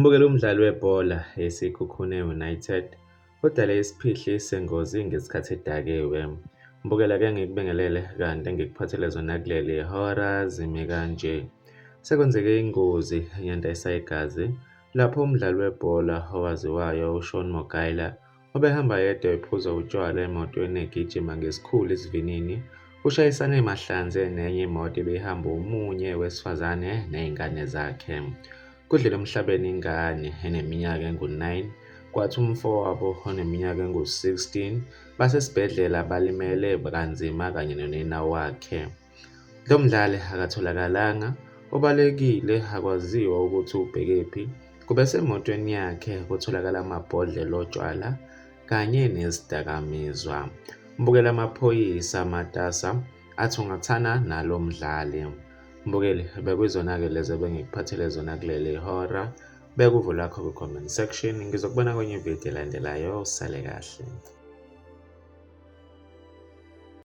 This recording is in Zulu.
Umbukela umdlali webhola esikhukhune United udale isiphihli sengozi ngesikhathi edakiwe. Umbukela-ke ngikubingelele kanti ngikuphathele zona kuleli hora zime kanje. Sekwenzeke ingozi eyandisa igazi lapho umdlali webhola owaziwayo uShaun Mogaila obehamba yedwa ephuza utshwala emotweni egijima ngesikhulu isivinini ushayisane mahlanze nenye imoto ebihamba omunye wesifazane nezingane zakhe. Kudlule emhlabeni ingane eneminyaka engu-9 kwathi umfowabo oneminyaka engu-16 basesibhedlela balimele kanzima kanye nonina wakhe. Lo mdlali akatholakalanga, obalekile akwaziwa ukuthi ubhekephi. Kube semotweni yakhe kutholakala amabhodlela otshwala kanye nezidakamizwa. Mbukela amaphoyisa amatasa athungathana nalo mdlali. Mbukeli, bekuyizona-ke lezo ebengikuphathele zona kuleli hora. Beka uvo lakho ku-comment section. Ngizokubona kwenye ividiyo elandelayo. Sale kahle.